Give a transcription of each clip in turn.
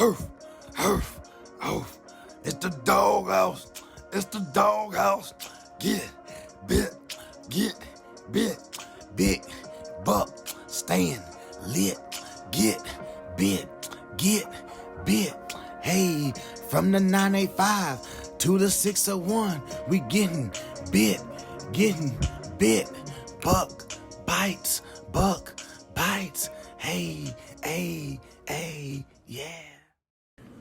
Hoof, hoof, hoof. It's the doghouse. It's the doghouse. Get bit, get bit, big buck, stand lit, get bit, get bit. Hey, from the 985 to the 601, we getting bit, buck bites, hey, yeah.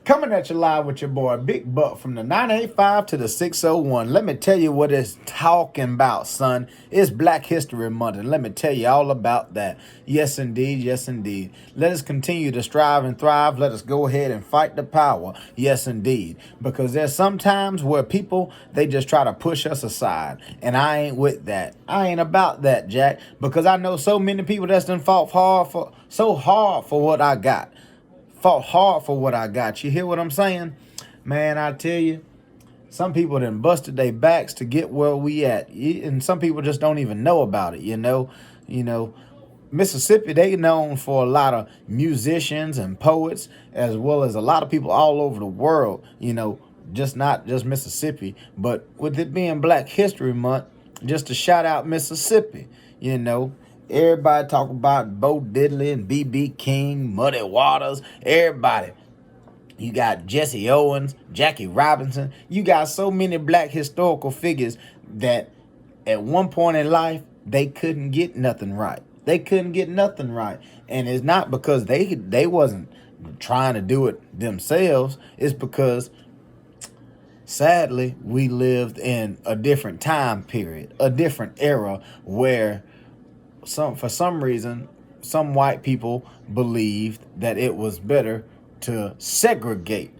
Coming at you live with your boy Big Buck from the 985 to the 601. Let me tell you what it's talking about, son. It's Black History Month, and let me tell you all about that. Yes, indeed. Yes, indeed. Let us continue to strive and thrive. Let us go ahead and fight the power. Yes, indeed. Because there's some times where people, they just try to push us aside, and I ain't with that. I ain't about that, Jack, because I know so many people that's done fought so hard for what I got. Fought hard for what I got. You hear what I'm saying? Man, I tell you, some people done busted their backs to get where we at. And some people just don't even know about it, you know. Mississippi, they known for a lot of musicians and poets, as well as a lot of people all over the world, just not just Mississippi. But with it being Black History Month, just to shout out Mississippi, Everybody talk about Bo Diddley and B.B. King, Muddy Waters, everybody. You got Jesse Owens, Jackie Robinson. You got so many black historical figures that at one point in life, they couldn't get nothing right. They couldn't get nothing right. And it's not because they wasn't trying to do it themselves. It's because, sadly, we lived in a different time period, a different era where for some reason, some white people believed that it was better to segregate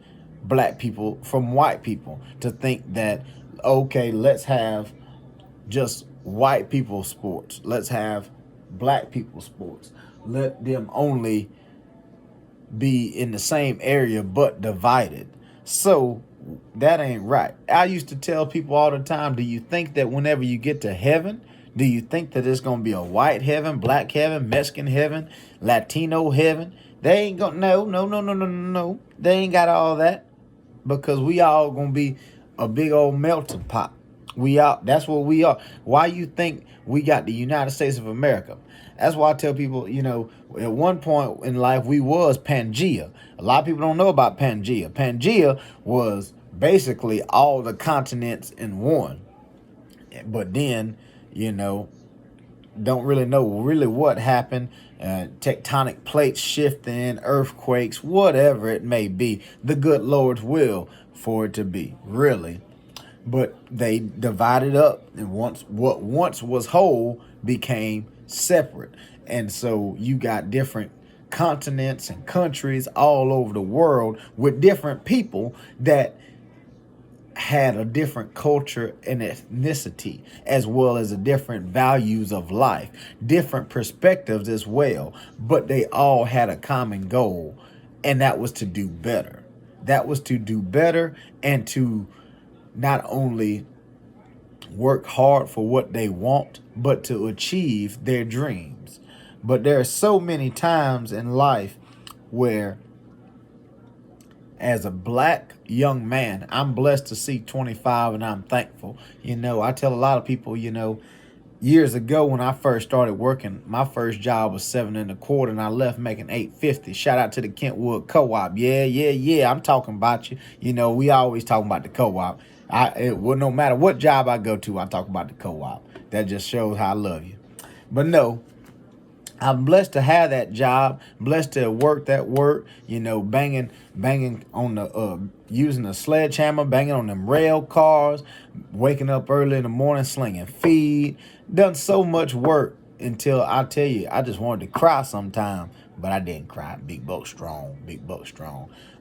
black people from white people, to think that, okay, let's have just white people sports. Let's have black people sports. Let them only be in the same area but divided. So that ain't right. I used to tell people all the time, do you think that whenever you get to heaven, do you think that it's going to be a white heaven, black heaven, Mexican heaven, Latino heaven? They ain't going to, no. They ain't got all that, because we all going to be a big old melting pot. That's what we are. Why you think we got the United States of America? That's why I tell people, at one point in life, we was Pangea. A lot of people don't know about Pangea. Pangea was basically all the continents in one. But then, don't really know what happened. Tectonic plates shifting, earthquakes, whatever it may be. The good Lord's will for it to be, really. But they divided up, and what once was whole became separate. And so you got different continents and countries all over the world with different people that had a different culture and ethnicity, as well as a different values of life, different perspectives as well. But they all had a common goal, and that was to do better. That was to do better, and to not only work hard for what they want, but to achieve their dreams. But there are so many times in life where, as a black young man, I'm blessed to see 25, and I'm thankful. I tell a lot of people, years ago when I first started working, my first job was $7.25, and I left making $8.50. Shout out to the Kentwood Co-op. Yeah. I'm talking about you. We always talking about the co-op. No matter what job I go to, I talk about the co-op. That just shows how I love you. But no, I'm blessed to have that job, blessed to work that work, banging on the, using a sledgehammer, banging on them rail cars, waking up early in the morning, slinging feed, done so much work until I tell you, I just wanted to cry sometime, but I didn't cry. Big Buck strong.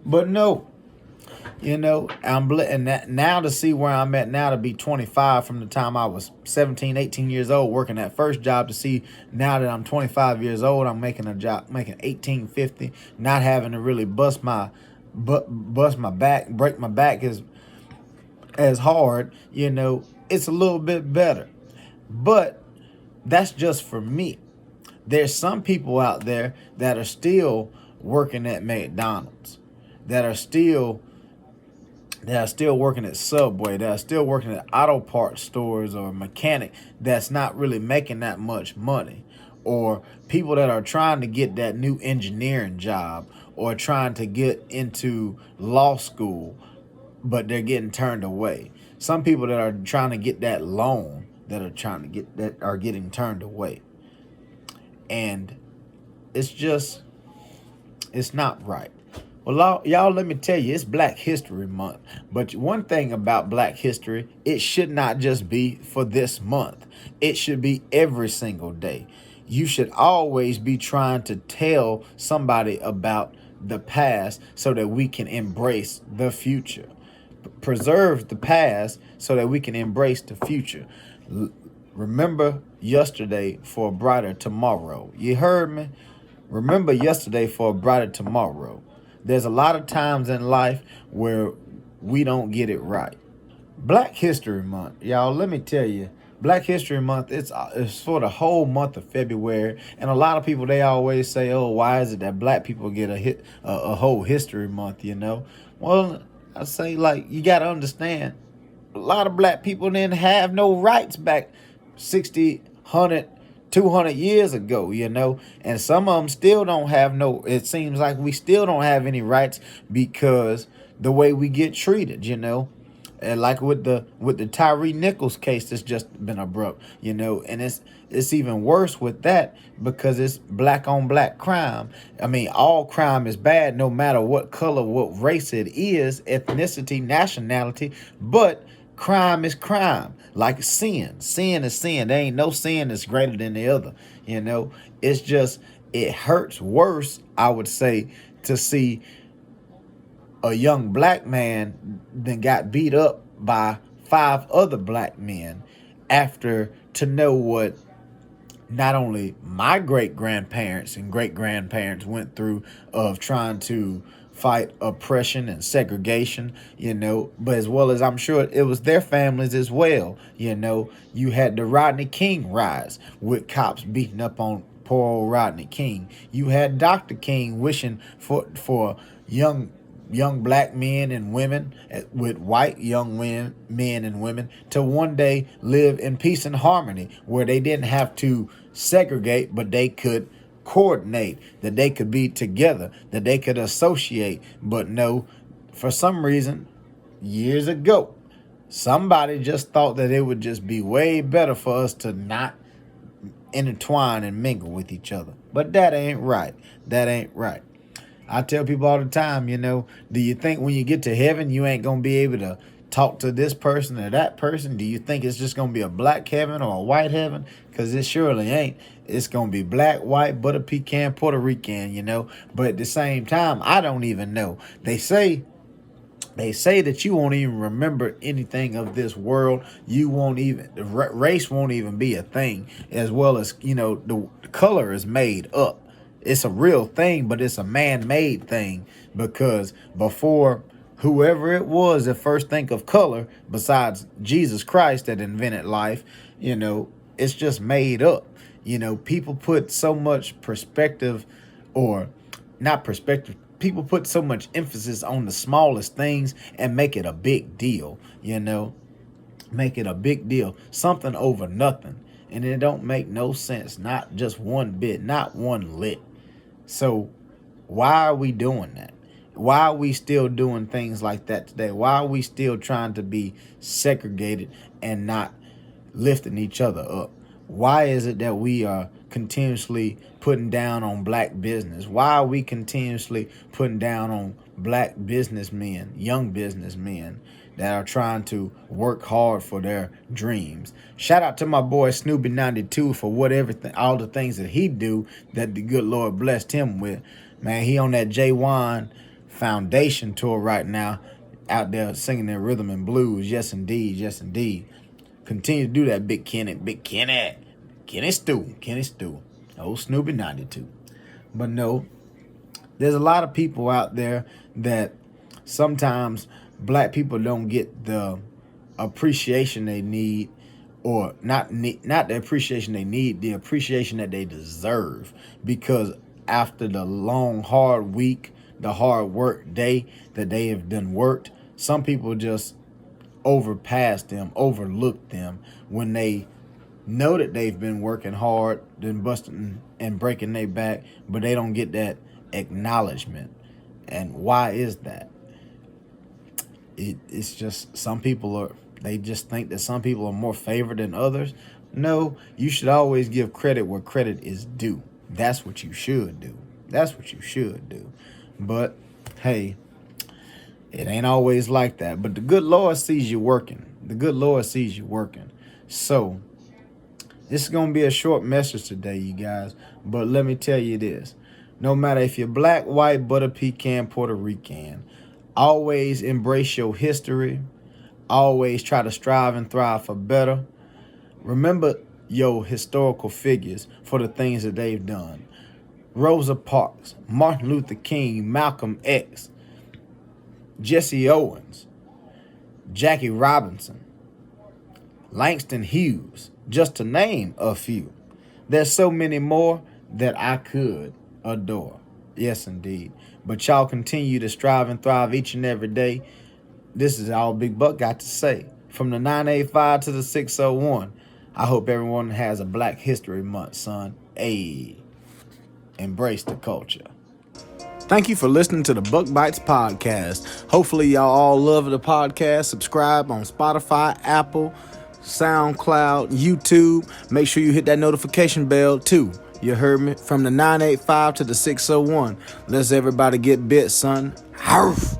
But no, I'm and now to see where I'm at now, to be 25 from the time I was 17, 18 years old working that first job, to see now that I'm 25 years old, I'm making a job, making $18.50, not having to really bust my back, break my back as hard, it's a little bit better. But that's just for me. There's some people out there that are still working at McDonald's. that are still working at Subway, that are still working at auto parts stores, or mechanic that's not really making that much money, or people that are trying to get that new engineering job, or trying to get into law school, but they're getting turned away. Some people that are trying to get that loan that are getting turned away. And it's not right. Well, y'all, let me tell you, it's Black History Month. But one thing about Black history, it should not just be for this month. It should be every single day. You should always be trying to tell somebody about the past so that we can embrace the future. Preserve the past so that we can embrace the future. Remember yesterday for a brighter tomorrow. You heard me? Remember yesterday for a brighter tomorrow. There's a lot of times in life where we don't get it right. Black History Month, y'all, let me tell you, Black History Month, it's for the whole month of February. And a lot of people, they always say, oh, why is it that black people get a whole history month, you know? Well, I say, like, you got to understand, a lot of black people didn't have no rights back 60, 100, 200 years ago, you know, and some of them still don't have it seems like we still don't have any rights because the way we get treated, you know. And like with the Tyree Nichols case, that's just been abrupt, you know, and it's even worse with that because it's black on black crime. I mean, all crime is bad, no matter what color, what race it is, ethnicity, nationality, but crime is crime. Like sin is sin. There ain't no sin that's greater than the other, you know. It's just, it hurts worse, I would say, to see a young black man then got beat up by 5 other black men, after to know what not only my great-grandparents and great-grandparents went through of trying to fight oppression and segregation, you know, but as well as I'm sure it was their families as well. You know, you had the Rodney King riots with cops beating up on poor old Rodney King. You had Dr. King wishing for young black men and women, with white young men and women, to one day live in peace and harmony, where they didn't have to segregate, but they could coordinate, that they could be together, that they could associate. But no, for some reason, years ago, somebody just thought that it would just be way better for us to not intertwine and mingle with each other. But that ain't right. That ain't right. I tell people all the time, you know, do you think when you get to heaven, you ain't going to be able to talk to this person or that person? Do you think it's just going to be a black heaven or a white heaven? Because it surely ain't. It's going to be black, white, butter pecan, Puerto Rican, you know. But at the same time, I don't even know. They say that you won't even remember anything of this world. You won't even, race won't even be a thing, as well as, you know, the color is made up. It's a real thing, but it's a man-made thing, because before whoever it was that first think of color, besides Jesus Christ that invented life, you know, it's just made up. You know, people put so much perspective, or not perspective, people put so much emphasis on the smallest things and make it a big deal, you know, make it a big deal, something over nothing. And it don't make no sense, not just one bit, not one lick. So why are we doing that? Why are we still doing things like that today? Why are we still trying to be segregated and not lifting each other up? Why is it that we are continuously putting down on black business? Why are we continuously putting down on black businessmen, young businessmen that are trying to work hard for their dreams? Shout out to my boy Snoopy92 for all the things that he do that the good Lord blessed him with. Man, he on that J1 Foundation tour right now, out there singing their rhythm and blues. Yes, indeed. Yes, indeed. Continue to do that, Big Kenny. Kenny Stew. Old Snoopy92. But no, there's a lot of people out there that sometimes black people don't get the appreciation they need, or not the appreciation they need, the appreciation that they deserve. Because after the long, hard week, the hard work day that they have done worked. Some people just overpass them, overlook them when they know that they've been working hard, then busting and breaking their back, but they don't get that acknowledgement. And why is that? It's just they just think that some people are more favored than others. No, you should always give credit where credit is due. That's what you should do. That's what you should do. But hey, it ain't always like that. But the good Lord sees you working. The good Lord sees you working. So this is going to be a short message today, you guys. But let me tell you this. No matter if you're black, white, butter pecan, Puerto Rican, always embrace your history. Always try to strive and thrive for better. Remember your historical figures for the things that they've done. Rosa Parks, Martin Luther King, Malcolm X, Jesse Owens, Jackie Robinson, Langston Hughes, just to name a few. There's so many more that I could adore. Yes, indeed. But y'all continue to strive and thrive each and every day. This is all Big Buck got to say. From the 985 to the 601, I hope everyone has a Black History Month, son. Ayy. Embrace the culture. Thank you for listening to the Buck Bites podcast. Hopefully y'all all love the podcast. Subscribe on Spotify, Apple, SoundCloud, YouTube. Make sure you hit that notification bell too. You heard me? From the 985 to the 601. Let's everybody get bit, son. Arf.